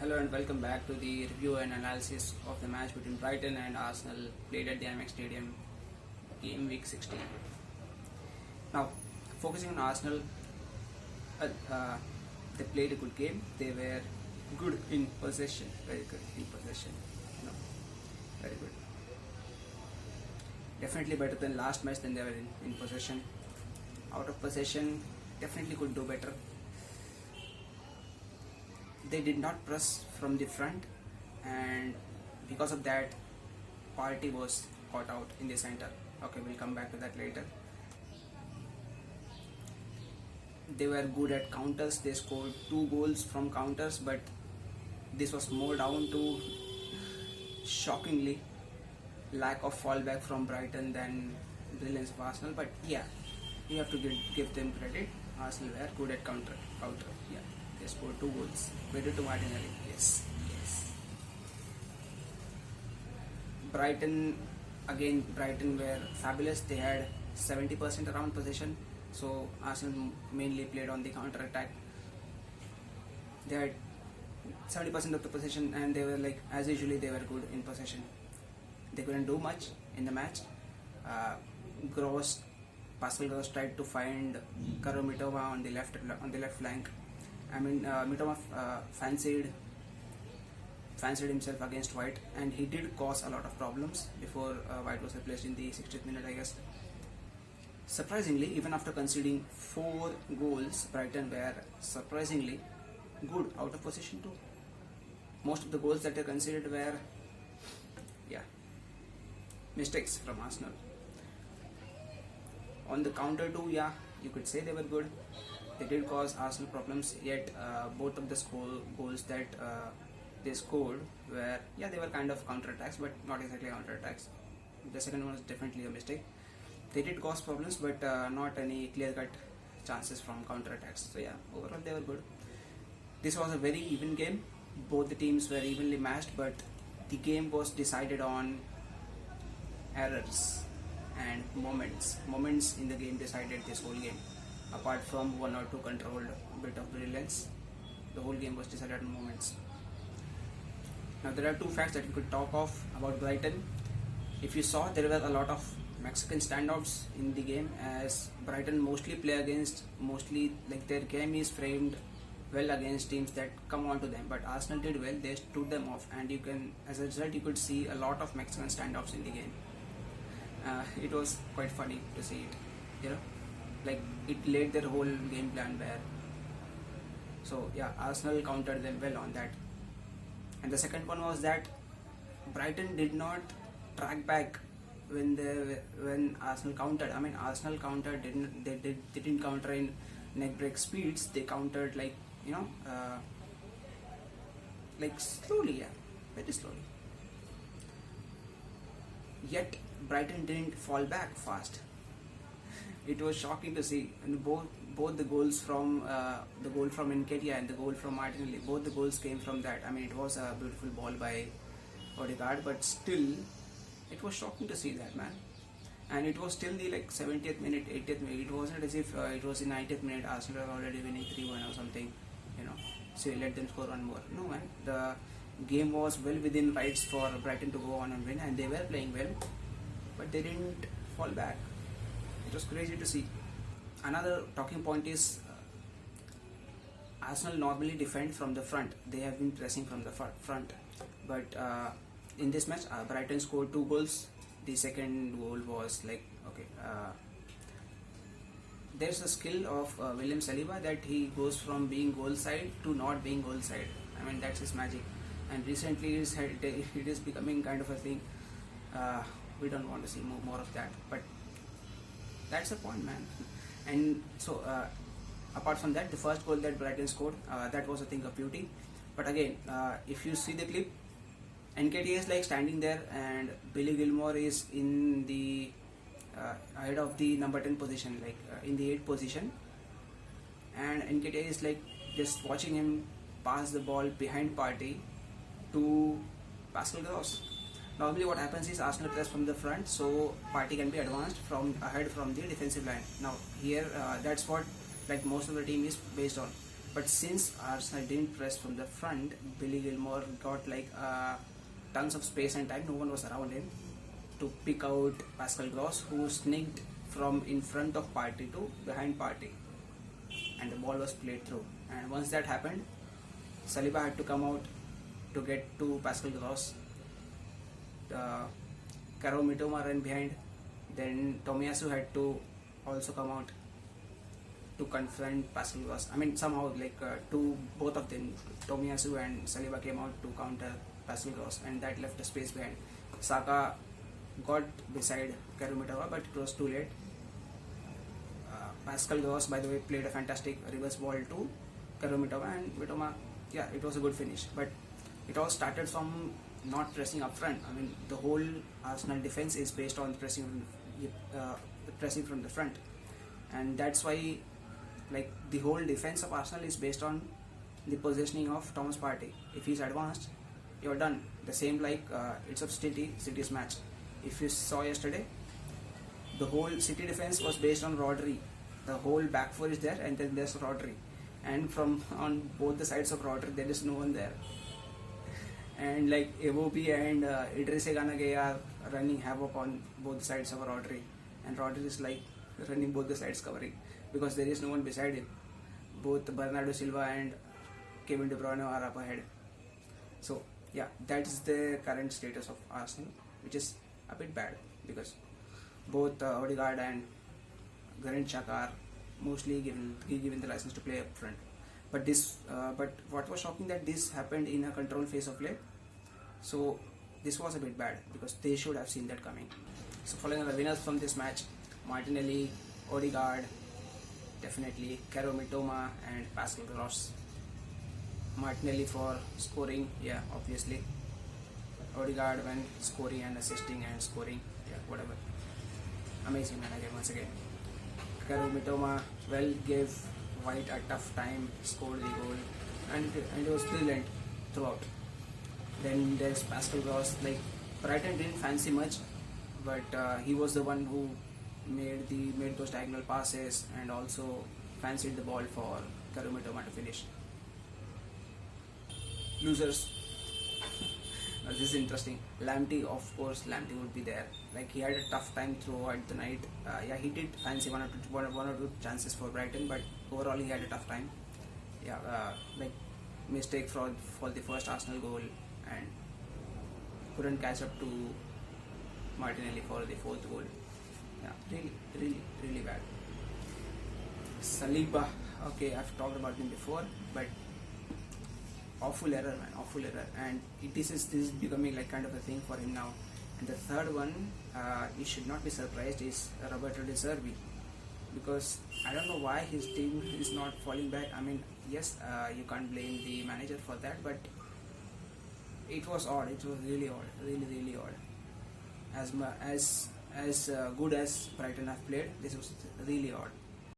Hello and welcome back to the review and analysis of the match between Brighton and Arsenal played at the Amex Stadium, game week 16. Now, focusing on Arsenal, they played a good game. They were good in possession, very good in possession. No, very good. Definitely better than last match than they were in possession. Out of possession, definitely could do better. They did not press from the front, and because of that, Partey was caught out in the center. Okay, we'll come back to that later. They were good at counters. They scored 2 goals from counters, but this was more down to, shockingly, lack of fallback from Brighton than brilliance of Arsenal. But yeah, you have to give them credit. Arsenal were good at counter. Yeah. They scored 2 goals. Credit to Martinelli. Yes. Brighton were fabulous. They had 70% around possession. So Arsenal mainly played on the counter attack. They had 70% of the possession, and they were as usually, they were good in possession. They couldn't do much in the match. Pascal Gross tried to find Karo Mitoma on the left flank. Mitoma fancied himself against White, and he did cause a lot of problems before White was replaced in the 60th minute, I guess. Surprisingly, even after conceding 4 goals, Brighton were surprisingly good out of possession too. Most of the goals that they conceded were mistakes from Arsenal. On the counter too, you could say they were good. They did cause Arsenal problems, yet both of the goals that they scored were, they were kind of counter-attacks, but not exactly counter-attacks. The second one was definitely a mistake. They did cause problems, but not any clear-cut chances from counter-attacks. So overall they were good. This was a very even game. Both the teams were evenly matched, but the game was decided on errors and moments. Moments in the game decided this whole game. Apart from 1 or 2 controlled bit of brilliance, the whole game was decided on moments. Now there are 2 facts that we could talk of about Brighton. If you saw, there were a lot of Mexican standouts in the game, as Brighton mostly play against, their game is framed well against teams that come on to them, but Arsenal did well. They stood them off, and as a result, you could see a lot of Mexican standouts in the game. It was quite funny to see it, it laid their whole game plan bare. So Arsenal countered them well on that. And the second one was that Brighton did not track back when Arsenal countered. Arsenal countered, they didn't counter in neck break speeds. They countered slowly, very slowly. Yet Brighton didn't fall back fast. It was shocking to see, and both the goals from the goal from Nketiah and the goal from Martinelli, both the goals came from that. It was a beautiful ball by Odegaard, but still, it was shocking to see that, man. And it was still the 70th minute, 80th minute. It wasn't as if it was in 90th minute. Arsenal were already winning 3-1 or something, So you let them score 1 more. No, man. The game was well within rights for Brighton to go on and win, and they were playing well, but they didn't fall back. It was crazy to see. Another talking point is Arsenal normally defend from the front. They have been pressing from the front, but in this match, Brighton scored 2 goals. The second goal was there's a skill of William Saliba, that he goes from being goal side to not being goal side. That's his magic. And recently it is becoming kind of a thing. We don't want to see more of that, but that's the point, man. And so apart from that, the first goal that Brighton scored, that was a thing of beauty. But again, if you see the clip, Nketiah is standing there, and Billy Gilmore is in the ahead of the number 10 position, in the 8th position, and Nketiah is just watching him pass the ball behind Partey to Pascal Gross. Normally what happens is Arsenal press from the front, so Partey can be advanced ahead from the defensive line. Now here that's what most of the team is based on. But since Arsenal didn't press from the front, Billy Gilmore got like tons of space and time. No one was around him to pick out Pascal Gross, who sneaked from in front of Partey to behind Partey, and the ball was played through. And once that happened, Saliba had to come out to get to Pascal Gross. Karo Mitoma ran behind. Then Tomiyasu had to also come out to confront Pascal Gross. I mean, somehow like both of them, Tomiyasu and Saliba came out to counter Pascal Gross, and that left a space behind. Saka got beside Karo Mitoma, but it was too late. Pascal Gross, by the way, played a fantastic reverse ball to Karo Mitoma, and Mitoma, yeah, it was a good finish. But it all started from not pressing up front. I mean, the whole Arsenal defense is based on pressing from the front, and that's why, like, the whole defense of Arsenal is based on the positioning of Thomas Partey. If he's advanced, you're done. The same like it's of City's match. If you saw yesterday, the whole City defense was based on Rodri. The whole back four is there, and then there's Rodri, and from on both the sides of Rodri there is no one there. And like Evobi and Idris Ganage are running havoc on both sides of Rodri, and Rodri is like running both the sides covering because there is no one beside him. Both Bernardo Silva and Kevin De Bruyne are up ahead. So yeah, that's the current status of Arsenal, which is a bit bad because both Odegaard and Granit Xhaka are mostly given the license to play up front. But what was shocking that this happened in a control phase of play. So this was a bit bad because they should have seen that coming. So following the winners from this match, Martinelli, Odegaard, definitely Karo Mitoma and Pascal Gross. Martinelli for scoring, yeah, obviously. Odegaard when scoring and assisting and scoring, yeah, whatever. Amazing man again, once again. Karo Mitoma, well, gave White a tough time, scored the goal, and it was brilliant throughout. Then there's Pascal Gross. Like, Brighton didn't fancy much, but he was the one who made those diagonal passes and also fancied the ball for Karo Mitoma to finish. Losers. Now this is interesting. Lamptey, of course, Lamptey would be there. Like, he had a tough time throughout the night. Yeah, he did fancy one or two chances for Brighton, but overall he had a tough time. Yeah, like mistake for the first Arsenal goal, and couldn't catch up to Martinelli for the fourth goal. Yeah, really bad. Saliba, okay, I've talked about him before, but awful error, man, awful error, and this is becoming like kind of a thing for him now. And the third one, you should not be surprised, is Roberto De Zerbi, because I don't know why his team is not falling back. I mean, yes, you can't blame the manager for that, but it was odd. It was really odd, really odd. As good as Brighton have played, this was really odd.